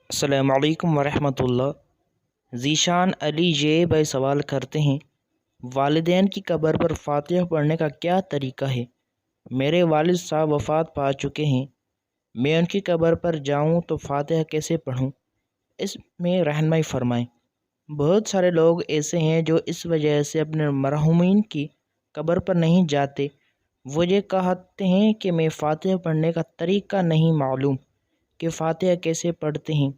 السلام علیکم ورحمۃ اللہ۔ ذیشان علی جے بھائی سوال کرتے ہیں، والدین کی قبر پر فاتحہ پڑھنے کا کیا طریقہ ہے؟ میرے والد صاحب وفات پا چکے ہیں، میں ان کی قبر پر جاؤں تو فاتحہ کیسے پڑھوں؟ اس میں رہنمائی فرمائیں۔ بہت سارے لوگ ایسے ہیں جو اس وجہ سے اپنے مرحومین کی قبر پر نہیں جاتے، وہ یہ کہتے ہیں کہ میں فاتحہ پڑھنے کا طریقہ نہیں معلوم کہ فاتحہ کیسے پڑھتے ہیں۔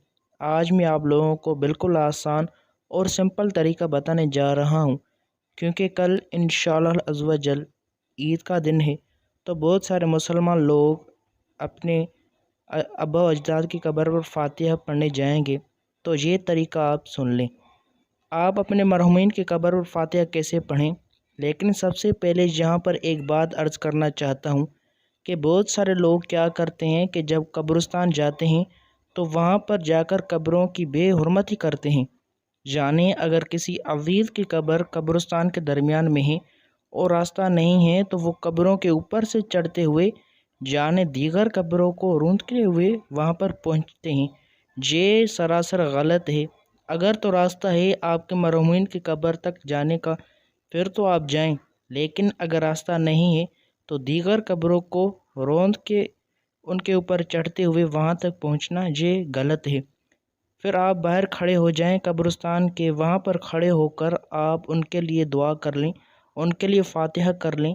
آج میں آپ لوگوں کو بالکل آسان اور سمپل طریقہ بتانے جا رہا ہوں، کیونکہ کل انشاءاللہ عز و جل عید کا دن ہے، تو بہت سارے مسلمان لوگ اپنے آبا و اجداد کی قبر پر فاتحہ پڑھنے جائیں گے، تو یہ طریقہ آپ سن لیں۔ آپ اپنے مرحومین کی قبر پر فاتحہ کیسے پڑھیں، لیکن سب سے پہلے یہاں پر ایک بات عرض کرنا چاہتا ہوں کہ بہت سارے لوگ کیا کرتے ہیں کہ جب قبرستان جاتے ہیں تو وہاں پر جا کر قبروں کی بے حرمتی کرتے ہیں، یعنی اگر کسی عزیز کی قبر قبرستان کے درمیان میں ہے اور راستہ نہیں ہے تو وہ قبروں کے اوپر سے چڑھتے ہوئے یعنی دیگر قبروں کو روندتے ہوئے وہاں پر پہنچتے ہیں۔ یہ سراسر غلط ہے۔ اگر تو راستہ ہے آپ کے مرحومین کی قبر تک جانے کا پھر تو آپ جائیں، لیکن اگر راستہ نہیں ہے تو دیگر قبروں کو روند کے ان کے اوپر چڑھتے ہوئے وہاں تک پہنچنا یہ غلط ہے۔ پھر آپ باہر کھڑے ہو جائیں قبرستان کے، وہاں پر کھڑے ہو کر آپ ان کے لیے دعا کر لیں، ان کے لیے فاتحہ کر لیں،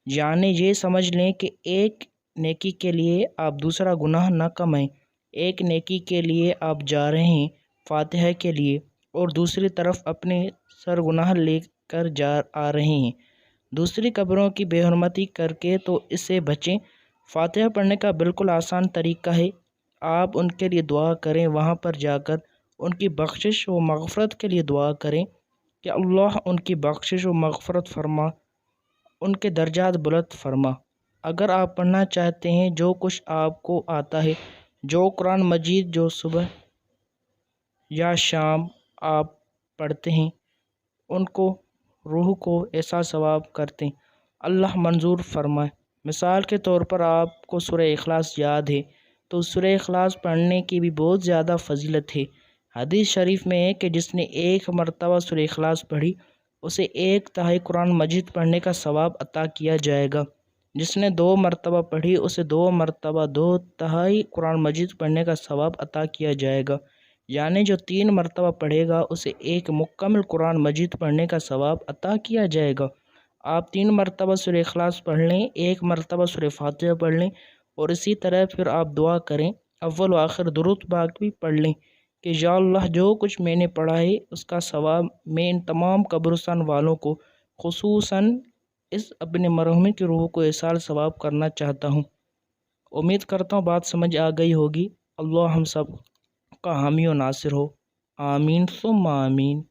یعنی یہ سمجھ لیں کہ ایک نیکی کے لیے آپ دوسرا گناہ نہ کمائیں۔ ایک نیکی کے لیے آپ جا رہے ہیں فاتحہ کے لیے، اور دوسری طرف اپنے سر گناہ لے کر آ رہے ہیں دوسری قبروں کی بے حرمتی کر کے، تو اس سے بچیں۔ فاتحہ پڑھنے کا بالکل آسان طریقہ ہے، آپ ان کے لیے دعا کریں، وہاں پر جا کر ان کی بخشش و مغفرت کے لیے دعا کریں کہ اللہ ان کی بخشش و مغفرت فرما، ان کے درجات بلند فرما۔ اگر آپ پڑھنا چاہتے ہیں جو کچھ آپ کو آتا ہے، جو قرآن مجید جو صبح یا شام آپ پڑھتے ہیں، ان کو روح کو ایسا ثواب کرتے ہیں، اللہ منظور فرمائے۔ مثال کے طور پر آپ کو سورہ اخلاص یاد ہے تو سورہ اخلاص پڑھنے کی بھی بہت زیادہ فضیلت ہے۔ حدیث شریف میں ہے کہ جس نے ایک مرتبہ سورہ اخلاص پڑھی اسے 1/3 قرآن مجید پڑھنے کا ثواب عطا کیا جائے گا، جس نے 2 مرتبہ پڑھی اسے 2 مرتبہ 2/3 قرآن مجید پڑھنے کا ثواب عطا کیا جائے گا، یعنی جو 3 مرتبہ پڑھے گا اسے 1 مکمل قرآن مجید پڑھنے کا ثواب عطا کیا جائے گا۔ آپ 3 مرتبہ سورہ اخلاص پڑھ لیں، 1 مرتبہ سورہ فاتحہ پڑھ لیں، اور اسی طرح پھر آپ دعا کریں، اول و آخر درود پاک بھی پڑھ لیں کہ یا اللہ جو کچھ میں نے پڑھا ہے اس کا ثواب میں ان تمام قبرستان والوں کو، خصوصاً اس اپنے مرحومین کی روح کو ایصال ثواب کرنا چاہتا ہوں۔ امید کرتا ہوں بات سمجھ آ گئی ہوگی۔ اللہ ہم سب کا حامی و ناصر ہو، آمین ثم آمین۔